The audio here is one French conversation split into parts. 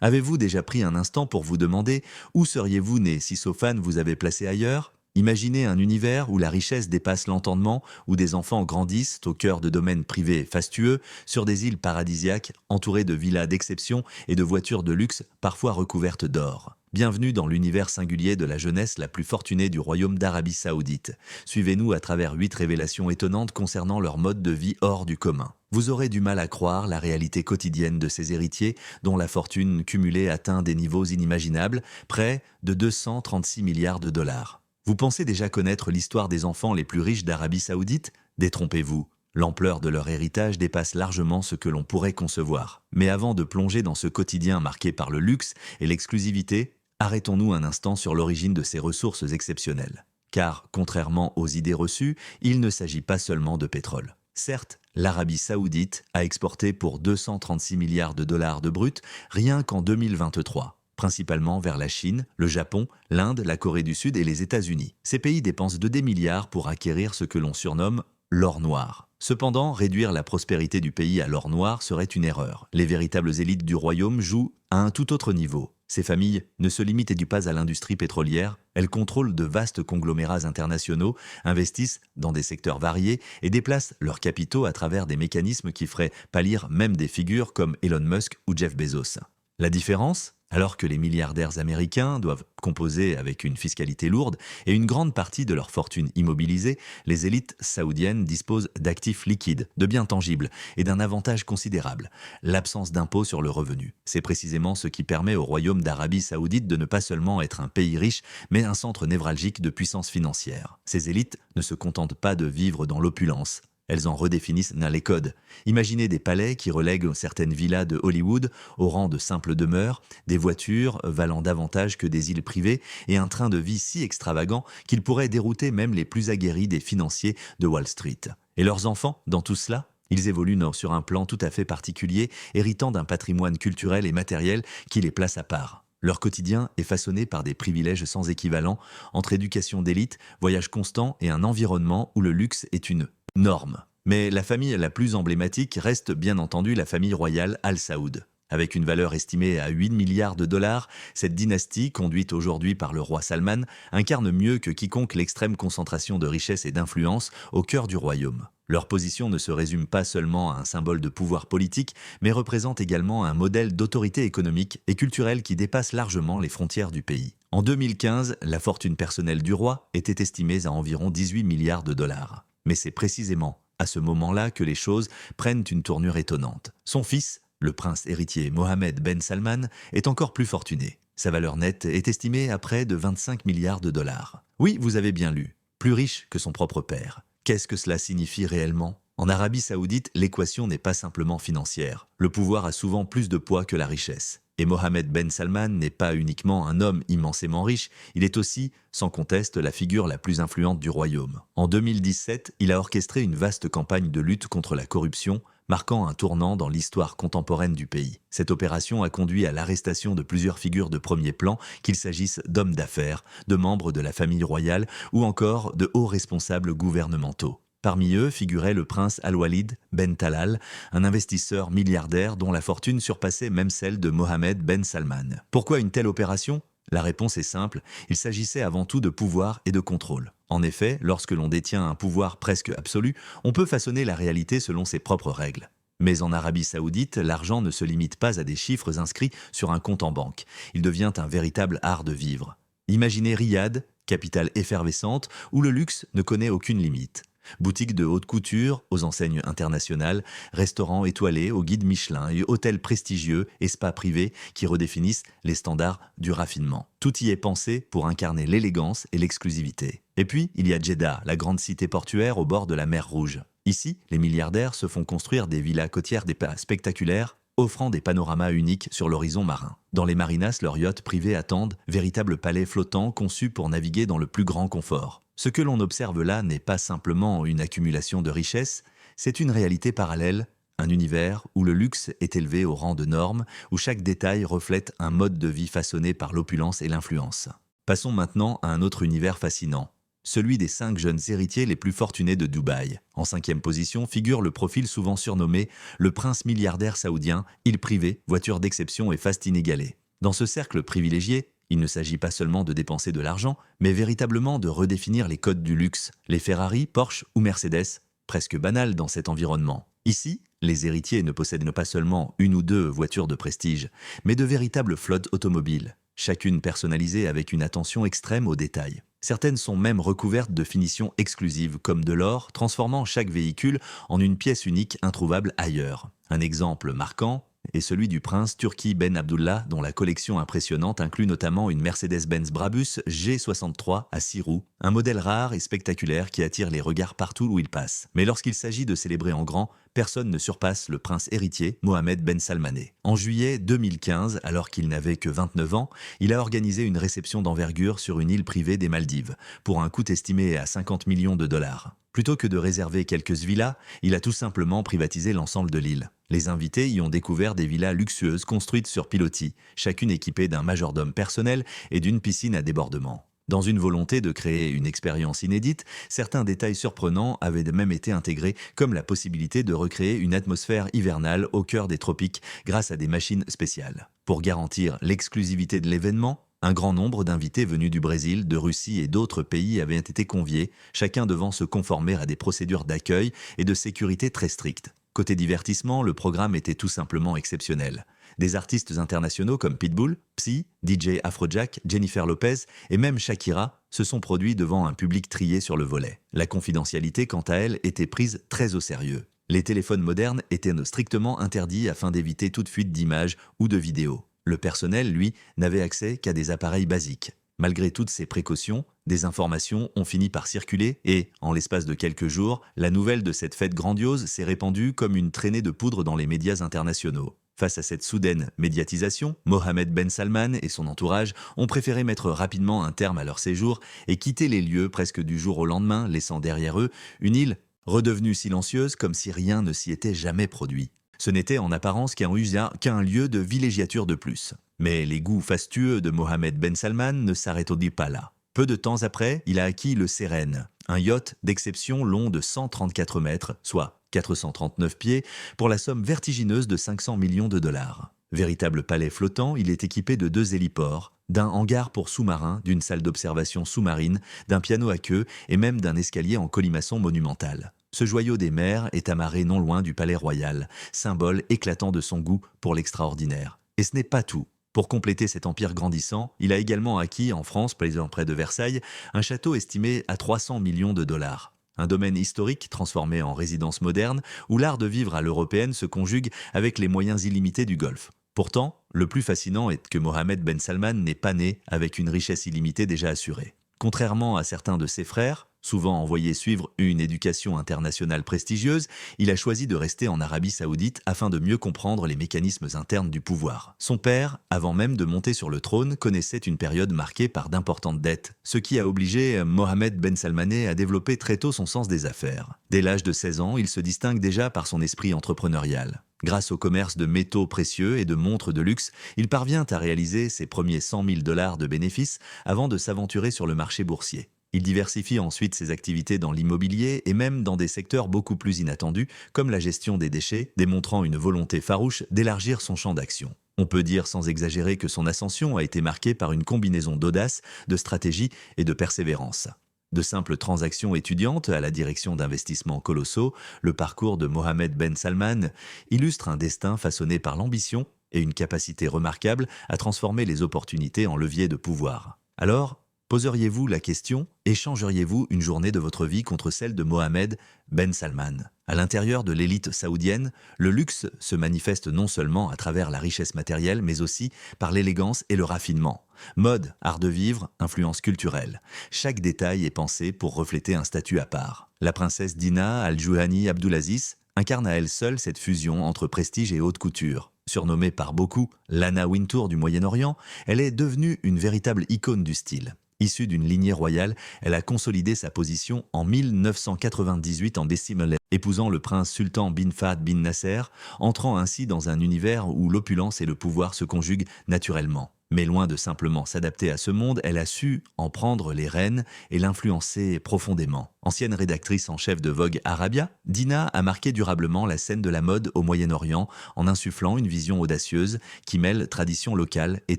Avez-vous déjà pris un instant pour vous demander où seriez-vous né si Sophane vous avait placé ailleurs? Imaginez un univers où la richesse dépasse l'entendement, où des enfants grandissent au cœur de domaines privés fastueux, sur des îles paradisiaques, entourées de villas d'exception et de voitures de luxe parfois recouvertes d'or. Bienvenue dans l'univers singulier de la jeunesse la plus fortunée du royaume d'Arabie Saoudite. Suivez-nous à travers 8 révélations étonnantes concernant leur mode de vie hors du commun. Vous aurez du mal à croire la réalité quotidienne de ces héritiers dont la fortune cumulée atteint des niveaux inimaginables, près de 236 milliards de dollars. Vous pensez déjà connaître l'histoire des enfants les plus riches d'Arabie Saoudite? Détrompez-vous. L'ampleur de leur héritage dépasse largement ce que l'on pourrait concevoir. Mais avant de plonger dans ce quotidien marqué par le luxe et l'exclusivité, arrêtons-nous un instant sur l'origine de ces ressources exceptionnelles. Car, contrairement aux idées reçues, il ne s'agit pas seulement de pétrole. Certes, l'Arabie Saoudite a exporté pour 236 milliards de dollars de brut rien qu'en 2023, principalement vers la Chine, le Japon, l'Inde, la Corée du Sud et les États-Unis. Ces pays dépensent des milliards pour acquérir ce que l'on surnomme l'or noir. Cependant, réduire la prospérité du pays à l'or noir serait une erreur. Les véritables élites du royaume jouent à un tout autre niveau. Ces familles ne se limitent pas à l'industrie pétrolière, elles contrôlent de vastes conglomérats internationaux, investissent dans des secteurs variés et déplacent leurs capitaux à travers des mécanismes qui feraient pâlir même des figures comme Elon Musk ou Jeff Bezos. La différence? Alors que les milliardaires américains doivent composer avec une fiscalité lourde et une grande partie de leur fortune immobilisée, les élites saoudiennes disposent d'actifs liquides, de biens tangibles et d'un avantage considérable, l'absence d'impôt sur le revenu. C'est précisément ce qui permet au royaume d'Arabie Saoudite de ne pas seulement être un pays riche, mais un centre névralgique de puissance financière. Ces élites ne se contentent pas de vivre dans l'opulence. Elles en redéfinissent les codes. Imaginez des palais qui relèguent certaines villas de Hollywood au rang de simples demeures, des voitures valant davantage que des îles privées et un train de vie si extravagant qu'il pourrait dérouter même les plus aguerris des financiers de Wall Street. Et leurs enfants, dans tout cela? Ils évoluent sur un plan tout à fait particulier, héritant d'un patrimoine culturel et matériel qui les place à part. Leur quotidien est façonné par des privilèges sans équivalent, entre éducation d'élite, voyage constant et un environnement où le luxe est une norme. Mais la famille la plus emblématique reste bien entendu la famille royale Al Saoud. Avec une valeur estimée à 8 milliards de dollars, cette dynastie, conduite aujourd'hui par le roi Salman, incarne mieux que quiconque l'extrême concentration de richesse et d'influence au cœur du royaume. Leur position ne se résume pas seulement à un symbole de pouvoir politique, mais représente également un modèle d'autorité économique et culturelle qui dépasse largement les frontières du pays. En 2015, la fortune personnelle du roi était estimée à environ 18 milliards de dollars. Mais c'est précisément à ce moment-là que les choses prennent une tournure étonnante. Son fils, le prince héritier Mohammed Ben Salman, est encore plus fortuné. Sa valeur nette est estimée à près de 25 milliards de dollars. Oui, vous avez bien lu, plus riche que son propre père. Qu'est-ce que cela signifie réellement? En Arabie Saoudite, l'équation n'est pas simplement financière. Le pouvoir a souvent plus de poids que la richesse. Et Mohammed Ben Salman n'est pas uniquement un homme immensément riche, il est aussi, sans conteste, la figure la plus influente du royaume. En 2017, il a orchestré une vaste campagne de lutte contre la corruption, marquant un tournant dans l'histoire contemporaine du pays. Cette opération a conduit à l'arrestation de plusieurs figures de premier plan, qu'il s'agisse d'hommes d'affaires, de membres de la famille royale ou encore de hauts responsables gouvernementaux. Parmi eux figurait le prince Al-Walid Ben Talal, un investisseur milliardaire dont la fortune surpassait même celle de Mohammed Ben Salman. Pourquoi une telle opération? La réponse est simple, il s'agissait avant tout de pouvoir et de contrôle. En effet, lorsque l'on détient un pouvoir presque absolu, on peut façonner la réalité selon ses propres règles. Mais en Arabie Saoudite, l'argent ne se limite pas à des chiffres inscrits sur un compte en banque. Il devient un véritable art de vivre. Imaginez Riyad, capitale effervescente, où le luxe ne connaît aucune limite. Boutiques de haute couture aux enseignes internationales, restaurants étoilés aux guides Michelin et hôtels prestigieux et spas privés qui redéfinissent les standards du raffinement. Tout y est pensé pour incarner l'élégance et l'exclusivité. Et puis, il y a Jeddah, la grande cité portuaire au bord de la mer Rouge. Ici, les milliardaires se font construire des villas côtières spectaculaires, offrant des panoramas uniques sur l'horizon marin. Dans les marinas, leurs yachts privés attendent, véritables palais flottants conçus pour naviguer dans le plus grand confort. Ce que l'on observe là n'est pas simplement une accumulation de richesses, c'est une réalité parallèle, un univers où le luxe est élevé au rang de norme, où chaque détail reflète un mode de vie façonné par l'opulence et l'influence. Passons maintenant à un autre univers fascinant, celui des 5 jeunes héritiers les plus fortunés de Dubaï. En 5e position figure le profil souvent surnommé le prince milliardaire saoudien, île privée, voiture d'exception et faste inégalée. Dans ce cercle privilégié, il ne s'agit pas seulement de dépenser de l'argent, mais véritablement de redéfinir les codes du luxe, les Ferrari, Porsche ou Mercedes, presque banales dans cet environnement. Ici, les héritiers ne possèdent pas seulement une ou deux voitures de prestige, mais de véritables flottes automobiles, chacune personnalisée avec une attention extrême aux détails. Certaines sont même recouvertes de finitions exclusives comme de l'or, transformant chaque véhicule en une pièce unique introuvable ailleurs. Un exemple marquant est celui du prince Turki Ben Abdullah, dont la collection impressionnante inclut notamment une Mercedes-Benz Brabus G63 à 6 roues, un modèle rare et spectaculaire qui attire les regards partout où il passe. Mais lorsqu'il s'agit de célébrer en grand, personne ne surpasse le prince héritier Mohamed Ben Salmané. En juillet 2015, alors qu'il n'avait que 29 ans, il a organisé une réception d'envergure sur une île privée des Maldives, pour un coût estimé à 50 millions de dollars. Plutôt que de réserver quelques villas, il a tout simplement privatisé l'ensemble de l'île. Les invités y ont découvert des villas luxueuses construites sur pilotis, chacune équipée d'un majordome personnel et d'une piscine à débordement. Dans une volonté de créer une expérience inédite, certains détails surprenants avaient même été intégrés, comme la possibilité de recréer une atmosphère hivernale au cœur des tropiques grâce à des machines spéciales. Pour garantir l'exclusivité de l'événement, un grand nombre d'invités venus du Brésil, de Russie et d'autres pays avaient été conviés, chacun devant se conformer à des procédures d'accueil et de sécurité très strictes. Côté divertissement, le programme était tout simplement exceptionnel. Des artistes internationaux comme Pitbull, Psy, DJ Afrojack, Jennifer Lopez et même Shakira se sont produits devant un public trié sur le volet. La confidentialité, quant à elle, était prise très au sérieux. Les téléphones modernes étaient strictement interdits afin d'éviter toute fuite d'images ou de vidéos. Le personnel, lui, n'avait accès qu'à des appareils basiques. Malgré toutes ces précautions, des informations ont fini par circuler et, en l'espace de quelques jours, la nouvelle de cette fête grandiose s'est répandue comme une traînée de poudre dans les médias internationaux. Face à cette soudaine médiatisation, Mohamed Ben Salman et son entourage ont préféré mettre rapidement un terme à leur séjour et quitter les lieux presque du jour au lendemain, laissant derrière eux une île redevenue silencieuse comme si rien ne s'y était jamais produit. Ce n'était en apparence qu'un lieu de villégiature de plus. Mais les goûts fastueux de Mohamed Ben Salman ne s'arrêtent pas là. Peu de temps après, il a acquis le Sérène, un yacht d'exception long de 134 mètres, soit 439 pieds, pour la somme vertigineuse de 500 millions de dollars. Véritable palais flottant, il est équipé de 2 héliports, d'un hangar pour sous-marins, d'une salle d'observation sous-marine, d'un piano à queue et même d'un escalier en colimaçon monumental. Ce joyau des mers est amarré non loin du palais royal, symbole éclatant de son goût pour l'extraordinaire. Et ce n'est pas tout. Pour compléter cet empire grandissant, il a également acquis en France, près de Versailles, un château estimé à 300 millions de dollars. Un domaine historique transformé en résidence moderne où l'art de vivre à l'européenne se conjugue avec les moyens illimités du Golfe. Pourtant, le plus fascinant est que Mohamed Ben Salman n'est pas né avec une richesse illimitée déjà assurée. Contrairement à certains de ses frères, souvent envoyés suivre une éducation internationale prestigieuse, il a choisi de rester en Arabie Saoudite afin de mieux comprendre les mécanismes internes du pouvoir. Son père, avant même de monter sur le trône, connaissait une période marquée par d'importantes dettes, ce qui a obligé Mohamed Ben Salmané à développer très tôt son sens des affaires. Dès l'âge de 16 ans, il se distingue déjà par son esprit entrepreneurial. Grâce au commerce de métaux précieux et de montres de luxe, il parvient à réaliser ses premiers 100 000 dollars de bénéfices avant de s'aventurer sur le marché boursier. Il diversifie ensuite ses activités dans l'immobilier et même dans des secteurs beaucoup plus inattendus, comme la gestion des déchets, démontrant une volonté farouche d'élargir son champ d'action. On peut dire sans exagérer que son ascension a été marquée par une combinaison d'audace, de stratégie et de persévérance. De simples transactions étudiantes à la direction d'investissements colossaux, le parcours de Mohamed Ben Salman illustre un destin façonné par l'ambition et une capacité remarquable à transformer les opportunités en levier de pouvoir. Alors, poseriez-vous la question, échangeriez-vous une journée de votre vie contre celle de Mohamed Ben Salman? À l'intérieur de l'élite saoudienne, le luxe se manifeste non seulement à travers la richesse matérielle, mais aussi par l'élégance et le raffinement. Mode, art de vivre, influence culturelle. Chaque détail est pensé pour refléter un statut à part. La princesse Dina Al-Juhani Abdulaziz incarne à elle seule cette fusion entre prestige et haute couture. Surnommée par beaucoup l'Anna Wintour du Moyen-Orient, elle est devenue une véritable icône du style. Issue d'une lignée royale, elle a consolidé sa position en 1998 en Bessimele, épousant le prince sultan bin Fahd bin Nasser, entrant ainsi dans un univers où l'opulence et le pouvoir se conjuguent naturellement. Mais loin de simplement s'adapter à ce monde, elle a su en prendre les rênes et l'influencer profondément. Ancienne rédactrice en chef de Vogue Arabia, Dina a marqué durablement la scène de la mode au Moyen-Orient en insufflant une vision audacieuse qui mêle tradition locale et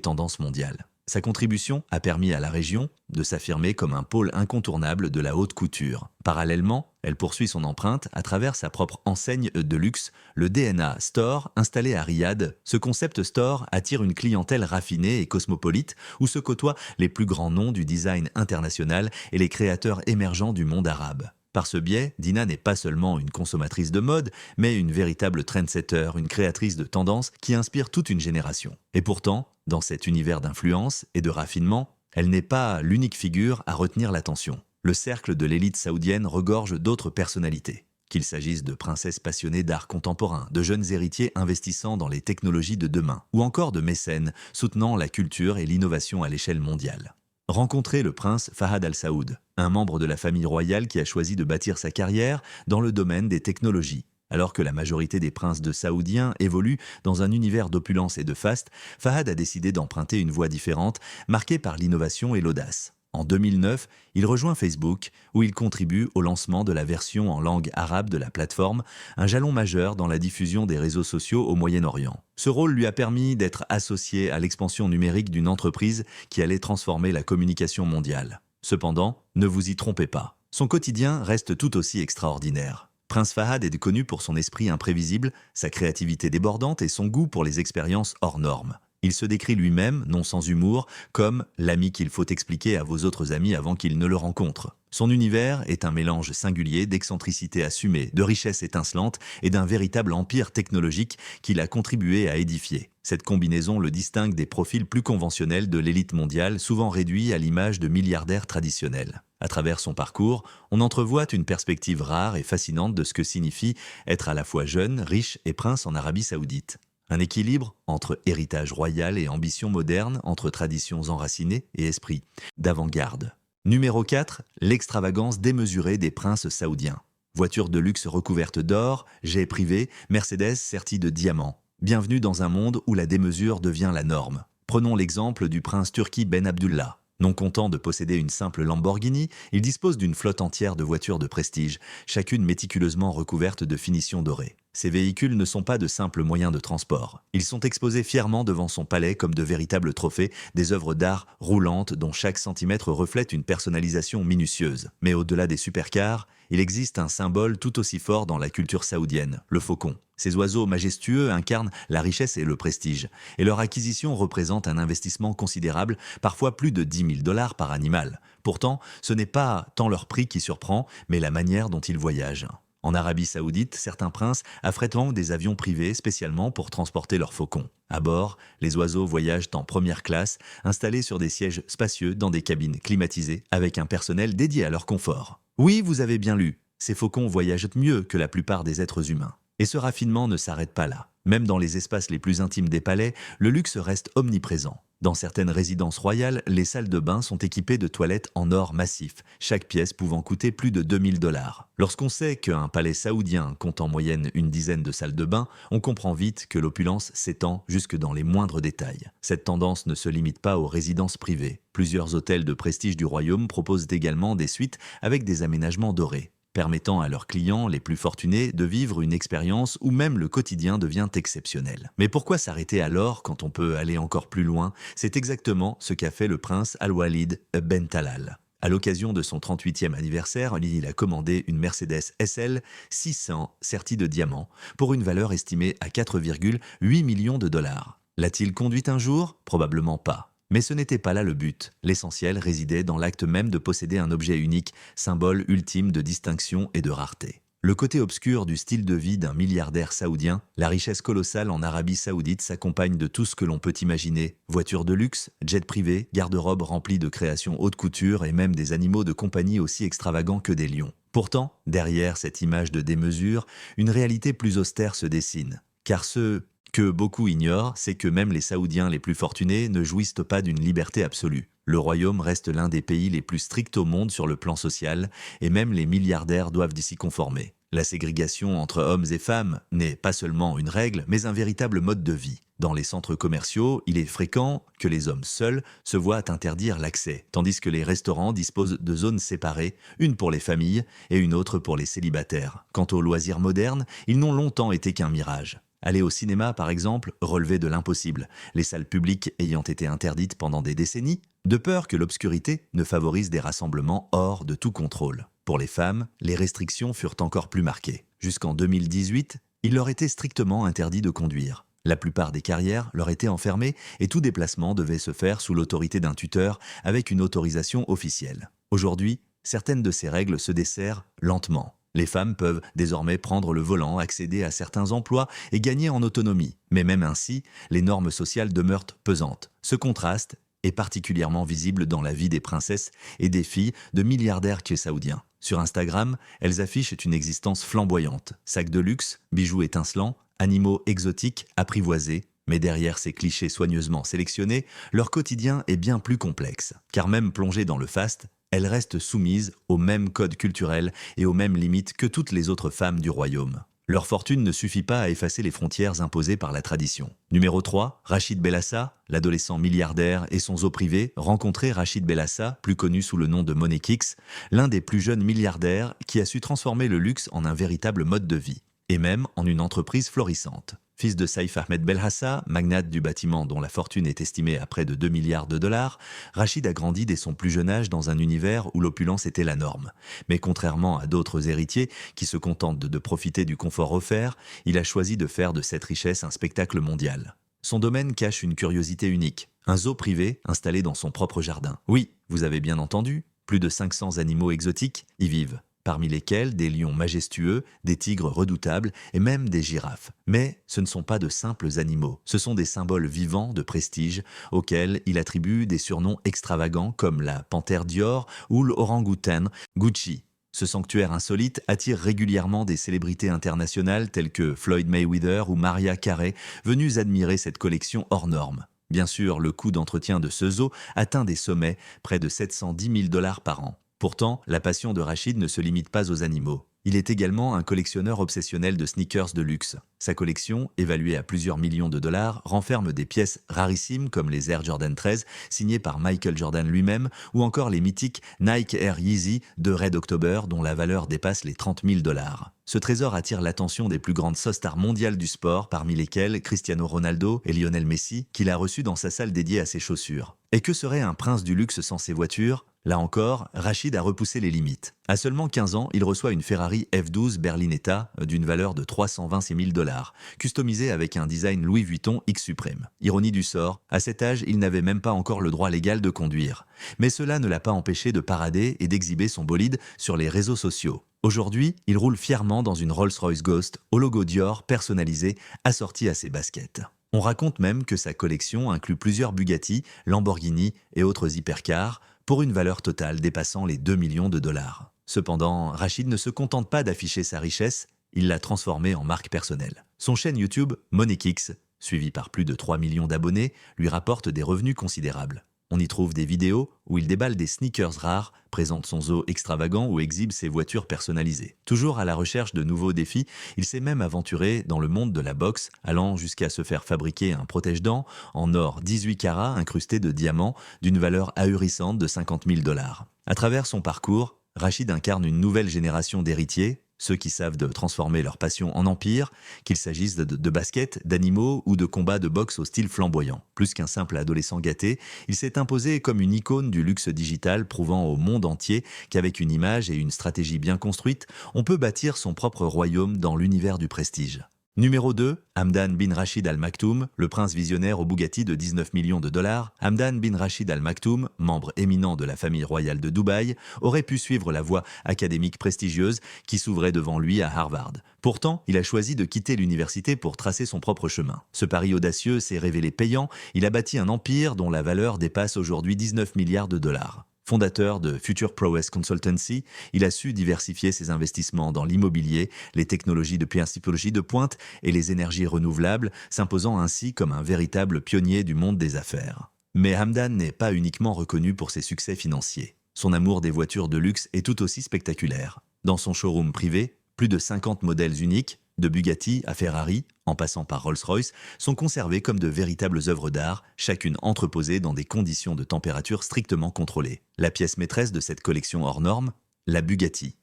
tendance mondiale. Sa contribution a permis à la région de s'affirmer comme un pôle incontournable de la haute couture. Parallèlement, elle poursuit son empreinte à travers sa propre enseigne de luxe, le DNA Store, installé à Riyad. Ce concept store attire une clientèle raffinée et cosmopolite où se côtoient les plus grands noms du design international et les créateurs émergents du monde arabe. Par ce biais, Dina n'est pas seulement une consommatrice de mode, mais une véritable trendsetter, une créatrice de tendance qui inspire toute une génération. Et pourtant, dans cet univers d'influence et de raffinement, elle n'est pas l'unique figure à retenir l'attention. Le cercle de l'élite saoudienne regorge d'autres personnalités. Qu'il s'agisse de princesses passionnées d'art contemporain, de jeunes héritiers investissant dans les technologies de demain, ou encore de mécènes soutenant la culture et l'innovation à l'échelle mondiale. Rencontrez le prince Fahad Al Saoud, un membre de la famille royale qui a choisi de bâtir sa carrière dans le domaine des technologies. Alors que la majorité des princes de saoudiens évoluent dans un univers d'opulence et de faste, Fahad a décidé d'emprunter une voie différente, marquée par l'innovation et l'audace. En 2009, il rejoint Facebook, où il contribue au lancement de la version en langue arabe de la plateforme, un jalon majeur dans la diffusion des réseaux sociaux au Moyen-Orient. Ce rôle lui a permis d'être associé à l'expansion numérique d'une entreprise qui allait transformer la communication mondiale. Cependant, ne vous y trompez pas, son quotidien reste tout aussi extraordinaire. Prince Fahad est connu pour son esprit imprévisible, sa créativité débordante et son goût pour les expériences hors normes. Il se décrit lui-même, non sans humour, comme l'ami qu'il faut expliquer à vos autres amis avant qu'ils ne le rencontrent. Son univers est un mélange singulier d'excentricité assumée, de richesse étincelante et d'un véritable empire technologique qu'il a contribué à édifier. Cette combinaison le distingue des profils plus conventionnels de l'élite mondiale, souvent réduits à l'image de milliardaires traditionnels. À travers son parcours, on entrevoit une perspective rare et fascinante de ce que signifie être à la fois jeune, riche et prince en Arabie Saoudite. Un équilibre entre héritage royal et ambition moderne, entre traditions enracinées et esprit d'avant-garde. Numéro 4, l'extravagance démesurée des princes saoudiens. Voitures de luxe recouvertes d'or, jets privés, Mercedes serties de diamants. Bienvenue dans un monde où la démesure devient la norme. Prenons l'exemple du prince turki Ben Abdullah. Non content de posséder une simple Lamborghini, il dispose d'une flotte entière de voitures de prestige, chacune méticuleusement recouverte de finitions dorées. Ces véhicules ne sont pas de simples moyens de transport. Ils sont exposés fièrement devant son palais comme de véritables trophées, des œuvres d'art roulantes dont chaque centimètre reflète une personnalisation minutieuse. Mais au-delà des supercars, il existe un symbole tout aussi fort dans la culture saoudienne, le faucon. Ces oiseaux majestueux incarnent la richesse et le prestige, et leur acquisition représente un investissement considérable, parfois plus de 10 000 $ par animal. Pourtant, ce n'est pas tant leur prix qui surprend, mais la manière dont ils voyagent. En Arabie Saoudite, certains princes affrètent des avions privés spécialement pour transporter leurs faucons. À bord, les oiseaux voyagent en première classe, installés sur des sièges spacieux dans des cabines climatisées, avec un personnel dédié à leur confort. Oui, vous avez bien lu, ces faucons voyagent mieux que la plupart des êtres humains. Et ce raffinement ne s'arrête pas là. Même dans les espaces les plus intimes des palais, le luxe reste omniprésent. Dans certaines résidences royales, les salles de bain sont équipées de toilettes en or massif, chaque pièce pouvant coûter plus de 2 000 $. Lorsqu'on sait qu'un palais saoudien compte en moyenne une dizaine de salles de bain, on comprend vite que l'opulence s'étend jusque dans les moindres détails. Cette tendance ne se limite pas aux résidences privées. Plusieurs hôtels de prestige du royaume proposent également des suites avec des aménagements dorés, permettant à leurs clients les plus fortunés de vivre une expérience où même le quotidien devient exceptionnel. Mais pourquoi s'arrêter alors quand on peut aller encore plus loin? C'est exactement ce qu'a fait le prince Al-Walid Ben Talal. À l'occasion de son 38e anniversaire, il a commandé une Mercedes SL 600 sertie de diamants pour une valeur estimée à 4,8 millions de $. L'a-t-il conduite un jour? Probablement pas. Mais ce n'était pas là le but. L'essentiel résidait dans l'acte même de posséder un objet unique, symbole ultime de distinction et de rareté. Le côté obscur du style de vie d'un milliardaire saoudien, la richesse colossale en Arabie Saoudite s'accompagne de tout ce que l'on peut imaginer. Voitures de luxe, jets privés, garde-robe remplis de créations haute couture et même des animaux de compagnie aussi extravagants que des lions. Pourtant, derrière cette image de démesure, une réalité plus austère se dessine. Car ce que beaucoup ignorent, c'est que même les Saoudiens les plus fortunés ne jouissent pas d'une liberté absolue. Le royaume reste l'un des pays les plus stricts au monde sur le plan social, et même les milliardaires doivent s'y conformer. La ségrégation entre hommes et femmes n'est pas seulement une règle, mais un véritable mode de vie. Dans les centres commerciaux, il est fréquent que les hommes seuls se voient interdire l'accès, tandis que les restaurants disposent de zones séparées, une pour les familles et une autre pour les célibataires. Quant aux loisirs modernes, ils n'ont longtemps été qu'un mirage. Aller au cinéma, par exemple, relevait de l'impossible, les salles publiques ayant été interdites pendant des décennies, de peur que l'obscurité ne favorise des rassemblements hors de tout contrôle. Pour les femmes, les restrictions furent encore plus marquées. Jusqu'en 2018, il leur était strictement interdit de conduire. La plupart des carrières leur étaient enfermées et tout déplacement devait se faire sous l'autorité d'un tuteur avec une autorisation officielle. Aujourd'hui, certaines de ces règles se desserrent lentement. Les femmes peuvent désormais prendre le volant, accéder à certains emplois et gagner en autonomie. Mais même ainsi, les normes sociales demeurent pesantes. Ce contraste est particulièrement visible dans la vie des princesses et des filles de milliardaires saoudiens. Sur Instagram, elles affichent une existence flamboyante. Sacs de luxe, bijoux étincelants, animaux exotiques, apprivoisés. Mais derrière ces clichés soigneusement sélectionnés, leur quotidien est bien plus complexe. Car même plongées dans le faste, elles restent soumises aux mêmes codes culturels et aux mêmes limites que toutes les autres femmes du royaume. Leur fortune ne suffit pas à effacer les frontières imposées par la tradition. Numéro 3, Rachid Bellassa, l'adolescent milliardaire et son zoo privé, rencontrait Rachid Bellassa, plus connu sous le nom de Money Kicks, l'un des plus jeunes milliardaires qui a su transformer le luxe en un véritable mode de vie, et même en une entreprise florissante. Fils de Saïf Ahmed Belhassa, magnate du bâtiment dont la fortune est estimée à près de 2 milliards de dollars, Rachid a grandi dès son plus jeune âge dans un univers où l'opulence était la norme. Mais contrairement à d'autres héritiers qui se contentent de profiter du confort offert, il a choisi de faire de cette richesse un spectacle mondial. Son domaine cache une curiosité unique, un zoo privé installé dans son propre jardin. Oui, vous avez bien entendu, plus de 500 animaux exotiques y vivent, parmi lesquels des lions majestueux, des tigres redoutables et même des girafes. Mais ce ne sont pas de simples animaux, ce sont des symboles vivants de prestige auxquels il attribue des surnoms extravagants comme la panthère Dior ou l'orang-outan Gucci. Ce sanctuaire insolite attire régulièrement des célébrités internationales telles que Floyd Mayweather ou Mariah Carey, venues admirer cette collection hors norme. Bien sûr, le coût d'entretien de ce zoo atteint des sommets, près de 710 000 $ par an. Pourtant, la passion de Rachid ne se limite pas aux animaux. Il est également un collectionneur obsessionnel de sneakers de luxe. Sa collection, évaluée à plusieurs millions de dollars, renferme des pièces rarissimes comme les Air Jordan 13 signées par Michael Jordan lui-même ou encore les mythiques Nike Air Yeezy de Red October dont la valeur dépasse les 30 000 $. Ce trésor attire l'attention des plus grandes stars mondiales du sport, parmi lesquelles Cristiano Ronaldo et Lionel Messi, qu'il a reçus dans sa salle dédiée à ses chaussures. Et que serait un prince du luxe sans ses voitures ? Là encore, Rachid a repoussé les limites. À seulement 15 ans, il reçoit une Ferrari F12 Berlinetta d'une valeur de 326 000 $, customisée avec un design Louis Vuitton X Supreme. Ironie du sort, à cet âge, il n'avait même pas encore le droit légal de conduire. Mais cela ne l'a pas empêché de parader et d'exhiber son bolide sur les réseaux sociaux. Aujourd'hui, il roule fièrement dans une Rolls-Royce Ghost au logo Dior personnalisé assorti à ses baskets. On raconte même que sa collection inclut plusieurs Bugatti, Lamborghini et autres hypercars, pour une valeur totale dépassant les 2 millions de dollars. Cependant, Rachid ne se contente pas d'afficher sa richesse, il l'a transformée en marque personnelle. Son chaîne YouTube, Money Kicks, suivi par plus de 3 millions d'abonnés, lui rapporte des revenus considérables. On y trouve des vidéos où il déballe des sneakers rares, présente son zoo extravagant ou exhibe ses voitures personnalisées. Toujours à la recherche de nouveaux défis, il s'est même aventuré dans le monde de la boxe, allant jusqu'à se faire fabriquer un protège-dents en or 18 carats incrusté de diamants d'une valeur ahurissante de 50 000 $. À travers son parcours, Rachid incarne une nouvelle génération d'héritiers, ceux qui savent de transformer leur passion en empire, qu'il s'agisse de basket, d'animaux ou de combats de boxe au style flamboyant. Plus qu'un simple adolescent gâté, il s'est imposé comme une icône du luxe digital, prouvant au monde entier qu'avec une image et une stratégie bien construite, on peut bâtir son propre royaume dans l'univers du prestige. Numéro 2, Hamdan bin Rachid Al Maktoum, le prince visionnaire au Bugatti de 19 millions de $. Hamdan bin Rachid Al Maktoum, membre éminent de la famille royale de Dubaï, aurait pu suivre la voie académique prestigieuse qui s'ouvrait devant lui à Harvard. Pourtant, il a choisi de quitter l'université pour tracer son propre chemin. Ce pari audacieux s'est révélé payant, il a bâti un empire dont la valeur dépasse aujourd'hui 19 milliards de dollars. Fondateur de Future Prowess Consultancy, il a su diversifier ses investissements dans l'immobilier, les technologies de principologie de pointe et les énergies renouvelables, s'imposant ainsi comme un véritable pionnier du monde des affaires. Mais Hamdan n'est pas uniquement reconnu pour ses succès financiers. Son amour des voitures de luxe est tout aussi spectaculaire. Dans son showroom privé, Plus de 50 modèles uniques, de Bugatti à Ferrari, en passant par Rolls-Royce, sont conservés comme de véritables œuvres d'art, chacune entreposée dans des conditions de température strictement contrôlées. La pièce maîtresse de cette collection hors norme, la Bugatti.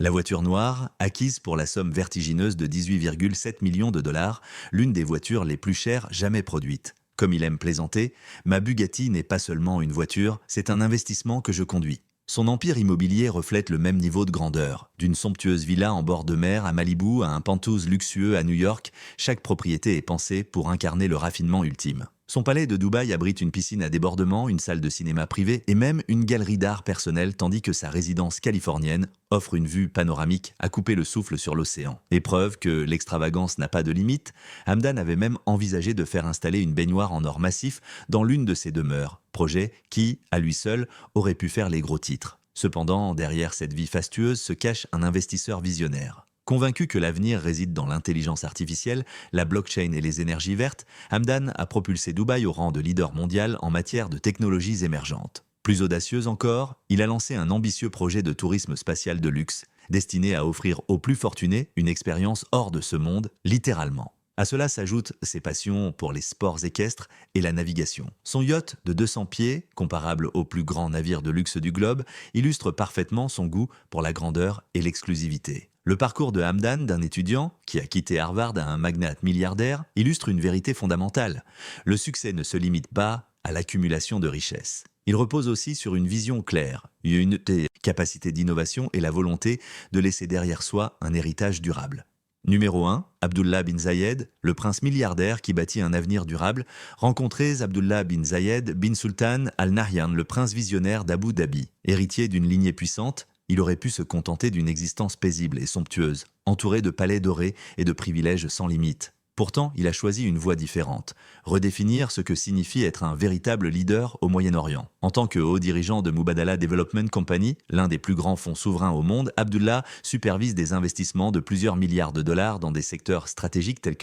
La voiture noire, acquise pour la somme vertigineuse de 18,7 millions de dollars, l'une des voitures les plus chères jamais produites. Comme il aime plaisanter, ma Bugatti n'est pas seulement une voiture, c'est un investissement que je conduis. Son empire immobilier reflète le même niveau de grandeur. D'une somptueuse villa en bord de mer à Malibu à un penthouse luxueux à New York, chaque propriété est pensée pour incarner le raffinement ultime. Son palais de Dubaï abrite une piscine à débordement, une salle de cinéma privée et même une galerie d'art personnelle, tandis que sa résidence californienne offre une vue panoramique à couper le souffle sur l'océan. Épreuve que l'extravagance n'a pas de limite, Hamdan avait même envisagé de faire installer une baignoire en or massif dans l'une de ses demeures, projet qui, à lui seul, aurait pu faire les gros titres. Cependant, derrière cette vie fastueuse se cache un investisseur visionnaire. Convaincu que l'avenir réside dans l'intelligence artificielle, la blockchain et les énergies vertes, Hamdan a propulsé Dubaï au rang de leader mondial en matière de technologies émergentes. Plus audacieuse encore, il a lancé un ambitieux projet de tourisme spatial de luxe, destiné à offrir aux plus fortunés une expérience hors de ce monde, littéralement. À cela s'ajoutent ses passions pour les sports équestres et la navigation. Son yacht de 200 pieds, comparable au plus grand navire de luxe du globe, illustre parfaitement son goût pour la grandeur et l'exclusivité. Le parcours de Hamdan, d'un étudiant qui a quitté Harvard à un magnate milliardaire, illustre une vérité fondamentale. Le succès ne se limite pas à l'accumulation de richesses. Il repose aussi sur une vision claire, une capacité d'innovation et la volonté de laisser derrière soi un héritage durable. Numéro 1, Abdullah bin Zayed, le prince milliardaire qui bâtit un avenir durable. Rencontrez Abdullah bin Zayed bin Sultan Al Nahyan, le prince visionnaire d'Abu Dhabi. Héritier d'une lignée puissante, il aurait pu se contenter d'une existence paisible et somptueuse, entouré de palais dorés et de privilèges sans limite. Pourtant, il a choisi une voie différente, redéfinir ce que signifie être un véritable leader au Moyen-Orient. En tant que haut dirigeant de Mubadala Development Company, l'un des plus grands fonds souverains au monde, Abdullah supervise des investissements de plusieurs milliards de dollars dans des secteurs stratégiques tels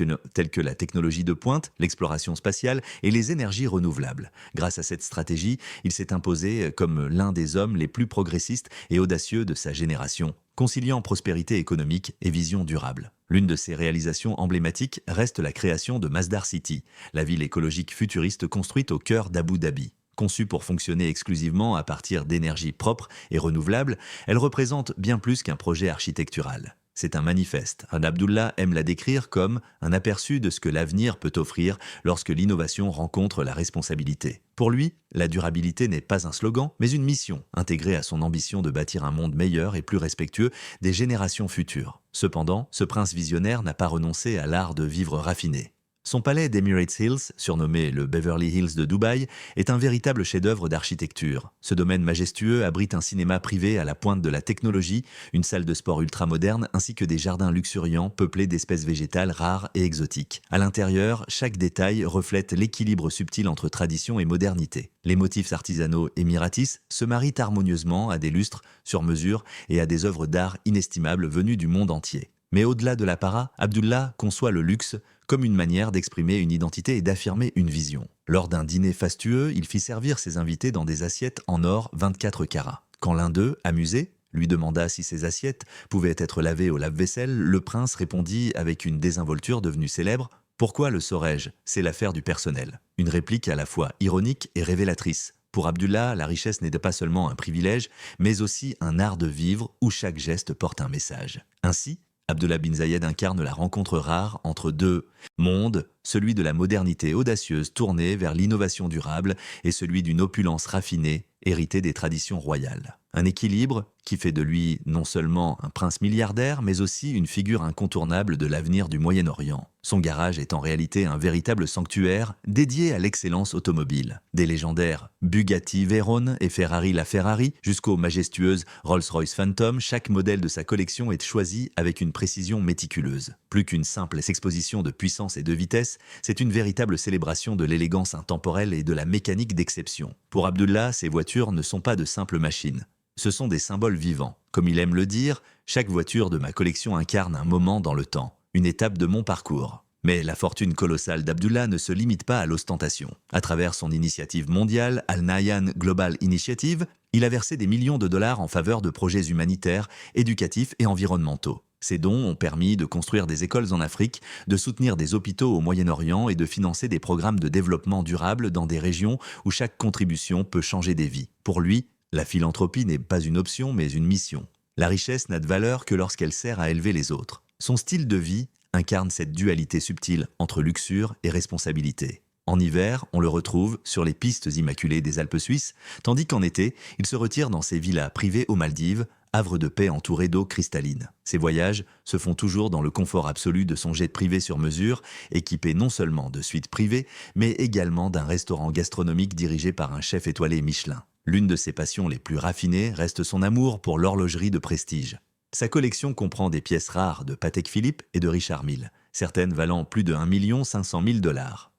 que la technologie de pointe, l'exploration spatiale et les énergies renouvelables. Grâce à cette stratégie, il s'est imposé comme l'un des hommes les plus progressistes et audacieux de sa génération, conciliant prospérité économique et vision durable. L'une de ses réalisations emblématiques reste la création de Masdar City, la ville écologique futuriste construite au cœur d'Abu Dhabi. Conçue pour fonctionner exclusivement à partir d'énergies propres et renouvelables, elle représente bien plus qu'un projet architectural. C'est un manifeste. Abdullah aime la décrire comme un aperçu de ce que l'avenir peut offrir lorsque l'innovation rencontre la responsabilité. Pour lui, la durabilité n'est pas un slogan, mais une mission, intégrée à son ambition de bâtir un monde meilleur et plus respectueux des générations futures. Cependant, ce prince visionnaire n'a pas renoncé à l'art de vivre raffiné. Son palais d'Emirates Hills, surnommé le Beverly Hills de Dubaï, est un véritable chef-d'œuvre d'architecture. Ce domaine majestueux abrite un cinéma privé à la pointe de la technologie, une salle de sport ultramoderne ainsi que des jardins luxuriants peuplés d'espèces végétales rares et exotiques. À l'intérieur, chaque détail reflète l'équilibre subtil entre tradition et modernité. Les motifs artisanaux émiratis se marient harmonieusement à des lustres sur mesure et à des œuvres d'art inestimables venues du monde entier. Mais au-delà de l'apparat, Abdullah conçoit le luxe comme une manière d'exprimer une identité et d'affirmer une vision. Lors d'un dîner fastueux, il fit servir ses invités dans des assiettes en or 24 carats. Quand l'un d'eux, amusé, lui demanda si ces assiettes pouvaient être lavées au lave-vaisselle, le prince répondit avec une désinvolture devenue célèbre: « Pourquoi le saurais-je? C'est l'affaire du personnel. » Une réplique à la fois ironique et révélatrice. Pour Abdullah, la richesse n'était pas seulement un privilège, mais aussi un art de vivre où chaque geste porte un message. Ainsi, Abdullah bin Zayed incarne la rencontre rare entre deux mondes, celui de la modernité audacieuse tournée vers l'innovation durable et celui d'une opulence raffinée héritée des traditions royales. Un équilibre qui fait de lui non seulement un prince milliardaire, mais aussi une figure incontournable de l'avenir du Moyen-Orient. Son garage est en réalité un véritable sanctuaire dédié à l'excellence automobile. Des légendaires Bugatti Veyron et Ferrari LaFerrari jusqu'aux majestueuses Rolls-Royce Phantom, chaque modèle de sa collection est choisi avec une précision méticuleuse. Plus qu'une simple exposition de puissance et de vitesse, c'est une véritable célébration de l'élégance intemporelle et de la mécanique d'exception. Pour Abdullah, ces voitures ne sont pas de simples machines. Ce sont des symboles vivants. Comme il aime le dire, chaque voiture de ma collection incarne un moment dans le temps, une étape de mon parcours. Mais la fortune colossale d'Abdullah ne se limite pas à l'ostentation. À travers son initiative mondiale, Al Nahyan Global Initiative, il a versé des millions de dollars en faveur de projets humanitaires, éducatifs et environnementaux. Ces dons ont permis de construire des écoles en Afrique, de soutenir des hôpitaux au Moyen-Orient et de financer des programmes de développement durable dans des régions où chaque contribution peut changer des vies. Pour lui, la philanthropie n'est pas une option mais une mission. La richesse n'a de valeur que lorsqu'elle sert à élever les autres. Son style de vie incarne cette dualité subtile entre luxure et responsabilité. En hiver, on le retrouve sur les pistes immaculées des Alpes suisses, tandis qu'en été, il se retire dans ses villas privées aux Maldives, havre de paix entouré d'eau cristalline. Ces voyages se font toujours dans le confort absolu de son jet privé sur mesure, équipé non seulement de suites privées, mais également d'un restaurant gastronomique dirigé par un chef étoilé Michelin. L'une de ses passions les plus raffinées reste son amour pour l'horlogerie de prestige. Sa collection comprend des pièces rares de Patek Philippe et de Richard Mille, certaines valant plus de 1 500 000 $.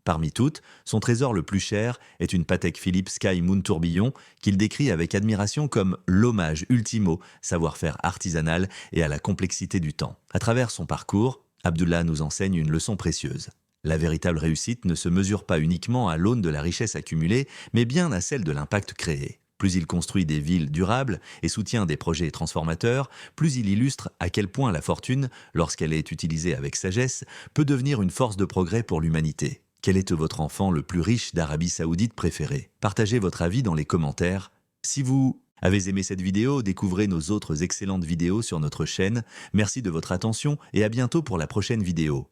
Parmi toutes, son trésor le plus cher est une Patek Philippe Sky Moon Tourbillon qu'il décrit avec admiration comme l'hommage ultime au savoir-faire artisanal et à la complexité du temps. À travers son parcours, Abdullah nous enseigne une leçon précieuse. La véritable réussite ne se mesure pas uniquement à l'aune de la richesse accumulée, mais bien à celle de l'impact créé. Plus il construit des villes durables et soutient des projets transformateurs, plus il illustre à quel point la fortune, lorsqu'elle est utilisée avec sagesse, peut devenir une force de progrès pour l'humanité. Quel est votre enfant le plus riche d'Arabie Saoudite préféré? Partagez votre avis dans les commentaires. Si vous avez aimé cette vidéo, découvrez nos autres excellentes vidéos sur notre chaîne. Merci de votre attention et à bientôt pour la prochaine vidéo.